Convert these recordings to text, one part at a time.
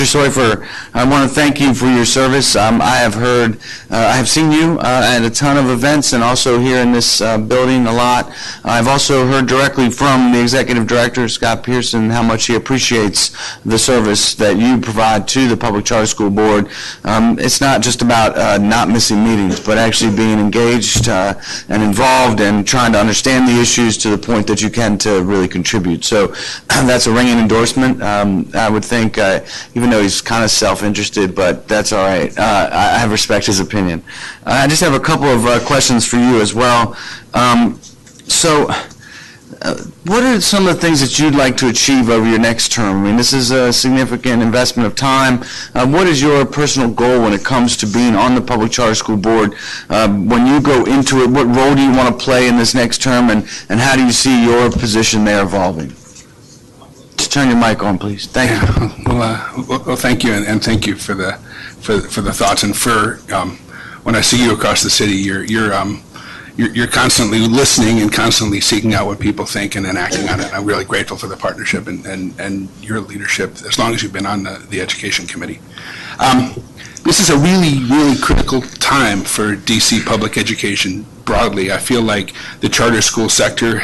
Mr. Soifer, I want to thank you for your service. I have seen you at a ton of events and also here in this building a lot. I've also heard directly from the Executive Director, Scott Pearson, how much he appreciates the service that you provide to the Public Charter School Board. It's not just about not missing meetings, but actually being engaged and involved and trying to understand the issues to the point that you can to really contribute. So that's a ringing endorsement. I would think, even though he's kind of self-interested, but that's all right. I respect his opinion. I just have a couple of questions for you as well. What are some of the things that you'd like to achieve over your next term? I mean, this is a significant investment of time. What is your personal goal when it comes to being on the Public Charter School Board? When you go into it, what role do you want to play in this next term, and how do you see your position there evolving? Just turn your mic on, please. Thank you. Well, thank you, and thank you for the thoughts, and for when I see you across the city, you're constantly listening and constantly seeking out what people think and then acting on it. I'm really grateful for the partnership and your leadership as long as you've been on the Education Committee. This is a really, really critical time for DC public education broadly. I feel like the charter school sector,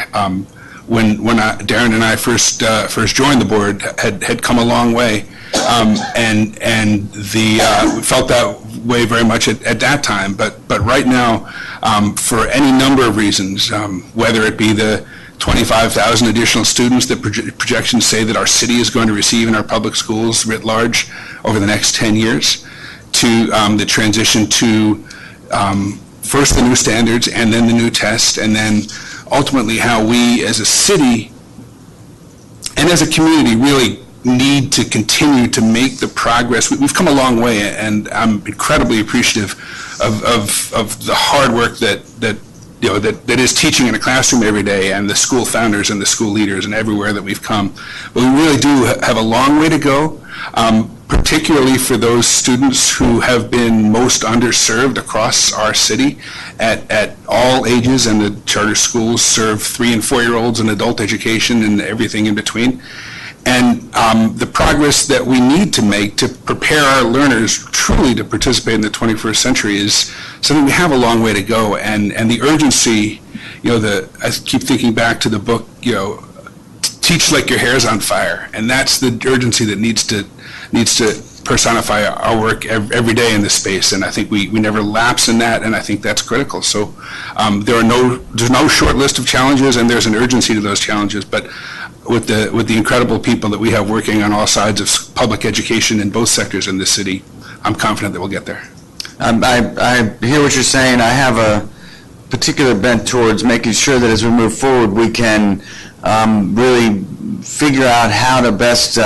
when Darren and I first joined the board, had come a long way, and we felt that way very much at that time. But right now, for any number of reasons, whether it be the 25,000 additional students that projections say that our city is going to receive in our public schools writ large over the next 10 years, to the transition to first the new standards and then the new test, and then ultimately how we as a city and as a community really need to continue to make the progress. We've come a long way, and I'm incredibly appreciative of the hard work that is teaching in a classroom every day, and the school founders and the school leaders and everywhere that we've come. But we really do have a long way to go, particularly for those students who have been most underserved across our city at all ages, and the charter schools serve 3- and 4-year-olds and adult education and everything in between. And the progress that we need to make to prepare our learners truly to participate in the 21st century is something we have a long way to go. And the urgency, I keep thinking back to the book, Teach Like Your Hair's on Fire. And that's the urgency that needs to personify our work every day in this space. And I think we never lapse in that, and I think that's critical. So there's no short list of challenges, and there's an urgency to those challenges. But with the incredible people that we have working on all sides of public education in both sectors in this city, I'm confident that we'll get there. I hear what you're saying. I have a particular bent towards making sure that as we move forward, we can really figure out how to best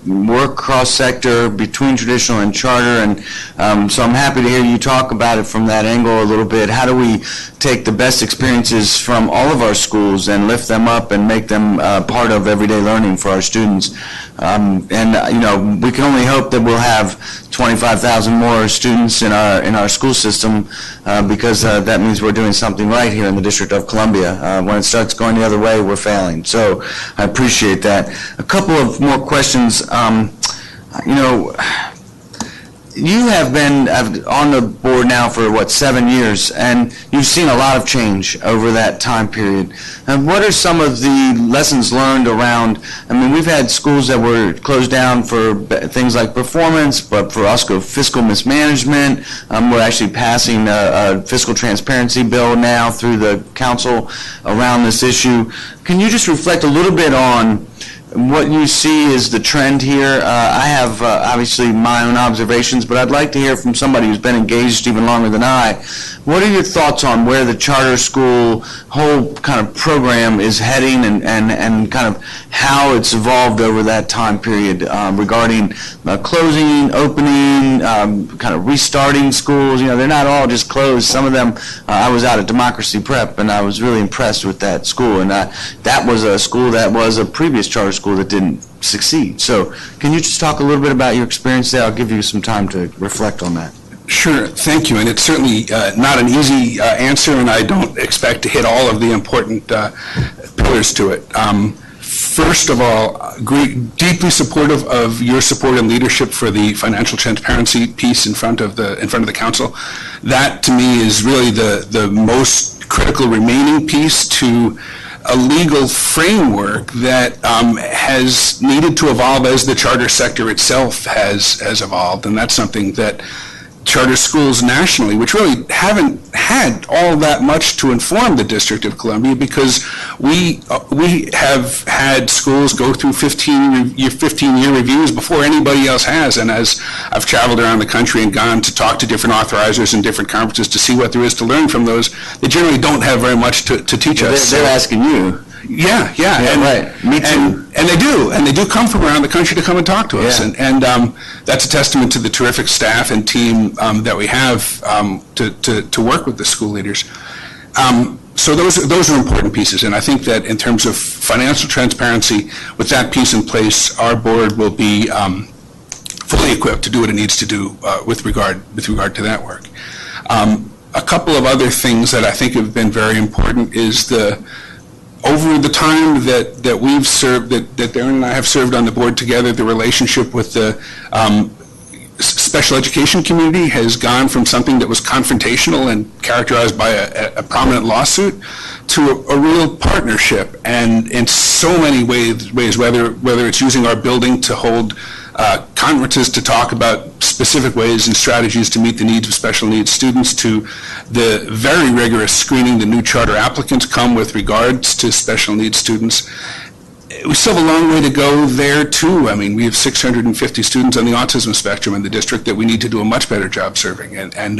work cross-sector between traditional and charter, and so I'm happy to hear you talk about it from that angle a little bit. How do we take the best experiences from all of our schools and lift them up and make them part of everyday learning for our students? And we can only hope that we'll have 25,000 more students in our school system, because that means we're doing something right here in the District of Columbia. When it starts going the other way, we're failing. So I appreciate that. A couple of more questions. You have been on the board now for, 7 years, and you've seen a lot of change over that time period. And what are some of the lessons learned around, we've had schools that were closed down for things like performance, but for also fiscal mismanagement. We're actually passing a fiscal transparency bill now through the council around this issue. Can you just reflect a little bit on what you see is the trend here? I have obviously my own observations, but I'd like to hear from somebody who's been engaged even longer than I. What are your thoughts on where the charter school whole kind of program is heading, and kind of how it's evolved over that time period regarding closing, opening, kind of restarting schools? They're not all just closed. Some of them, I was out at Democracy Prep, and I was really impressed with that school. And that was a school that was a previous charter school that didn't succeed. So can you just talk a little bit about your experience there? I'll give you some time to reflect on that. Sure, thank you. And it's certainly not an easy answer, and I don't expect to hit all of the important pillars to it. first of all, deeply supportive of your support and leadership for the financial transparency piece in front of the council. That, to me, is really the most critical remaining piece to a legal framework that has needed to evolve as the charter sector itself has evolved, and that's something that charter schools nationally, which really haven't had all that much to inform the District of Columbia, because we have had schools go through 15-year reviews before anybody else has. And as I've traveled around the country and gone to talk to different authorizers and different conferences to see what there is to learn from those, they generally don't have very much to teach us. They're asking you. Yeah, and, right. Me too. And they do come from around the country to come and talk to us, and that's a testament to the terrific staff and team that we have to work with the school leaders. So those are important pieces, and I think that in terms of financial transparency, with that piece in place, our board will be fully equipped to do what it needs to do with regard to that work. A couple of other things that I think have been very important is over the time that we've served, that Darren and I have served on the board together, the relationship with the special education community has gone from something that was confrontational and characterized by a prominent lawsuit to a real partnership, and in so many ways, whether it's using our building to hold conferences to talk about specific ways and strategies to meet the needs of special needs students, to the very rigorous screening the new charter applicants come with regards to special needs students. We still have a long way to go there too. I mean, we have 650 students on the autism spectrum in the district that we need to do a much better job serving, and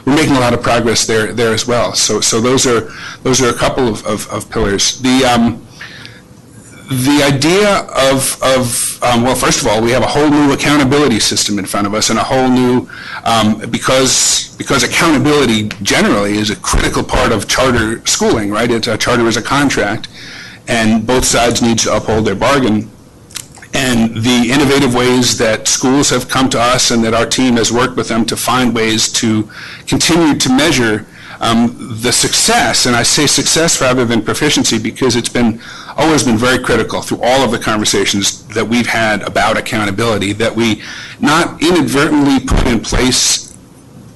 we're making a lot of progress there as well. So those are a couple of pillars. The idea of well, first of all, we have a whole new accountability system in front of us, and a whole new, because accountability generally is a critical part of charter schooling, right? A charter is a contract, and both sides need to uphold their bargain. And the innovative ways that schools have come to us and that our team has worked with them to find ways to continue to measure the success, and I say success rather than proficiency because it's always been very critical through all of the conversations that we've had about accountability, that we not inadvertently put in place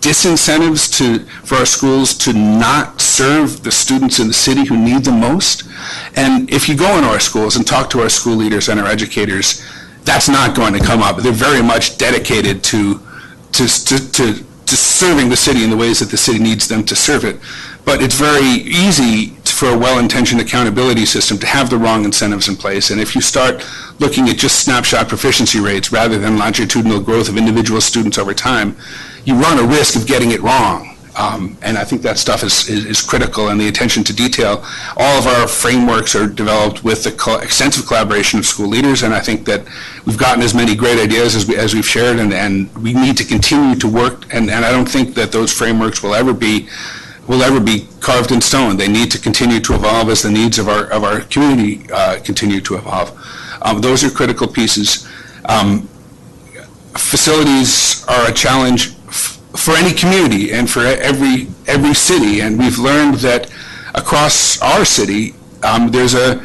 disincentives for our schools to not serve the students in the city who need them most. And if you go into our schools and talk to our school leaders and our educators, that's not going to come up. They're very much dedicated to serving the city in the ways that the city needs them to serve it. But it's very easy for a well-intentioned accountability system to have the wrong incentives in place. And if you start looking at just snapshot proficiency rates rather than longitudinal growth of individual students over time, you run a risk of getting it wrong. And I think that stuff is critical, and the attention to detail. All of our frameworks are developed with the extensive collaboration of school leaders, and I think that we've gotten as many great ideas as we've shared, and we need to continue to work, and I don't think that those frameworks will ever be carved in stone. They need to continue to evolve as the needs of our community continue to evolve. Those are critical pieces. Facilities are a challenge for any community and for every city, and we've learned that across our city there's a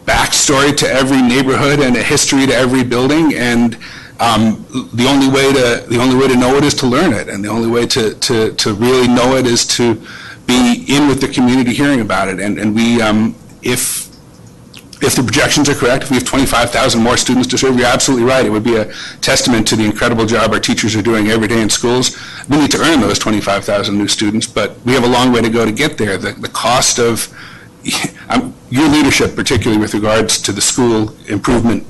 backstory to every neighborhood and a history to every building, and the only way to know it is to learn it, and the only way to really know it is to be in with the community hearing about it. And we if the projections are correct, if we have 25,000 more students to serve, you're absolutely right. It would be a testament to the incredible job our teachers are doing every day in schools. We need to earn those 25,000 new students, but we have a long way to go to get there. The cost of your leadership, particularly with regards to the school improvement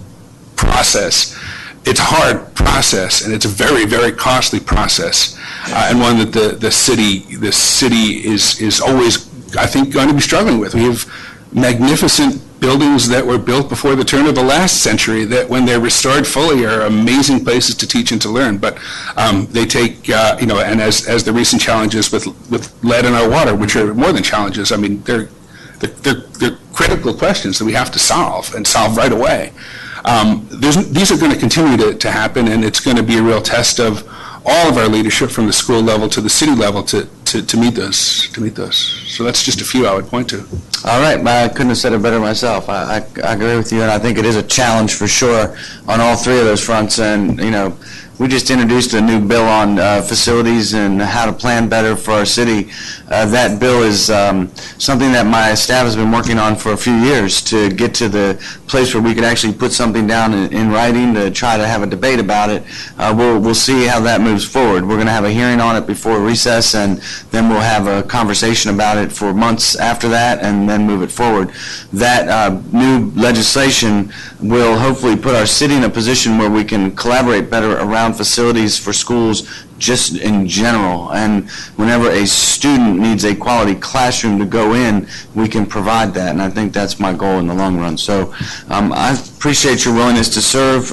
process, it's a hard process, and it's a very, very costly process, and one that the city is always, I think, going to be struggling with. We have magnificent buildings that were built before the turn of the last century that, when they're restored fully, are amazing places to teach and to learn. But they take, and as the recent challenges with lead in our water, which are more than challenges, I mean, they're critical questions that we have to solve, and solve right away. These are going to continue to happen, and it's going to be a real test of all of our leadership from the school level to the city level to to meet those. So that's just a few I would point to. All right, I couldn't have said it better myself. I agree with you, and I think it is a challenge for sure on all three of those fronts. And, you know, we just introduced a new bill on facilities and how to plan better for our city. That bill is something that my staff has been working on for a few years to get to the place where we could actually put something down in writing to try to have a debate about it. We'll see how that moves forward. We're going to have a hearing on it before recess, and then we'll have a conversation about it for months after that, and then move it forward. That new legislation will hopefully put our city in a position where we can collaborate better around facilities for schools just in general. And whenever a student needs a quality classroom to go in, we can provide that. And I think that's my goal in the long run. So I appreciate your willingness to serve.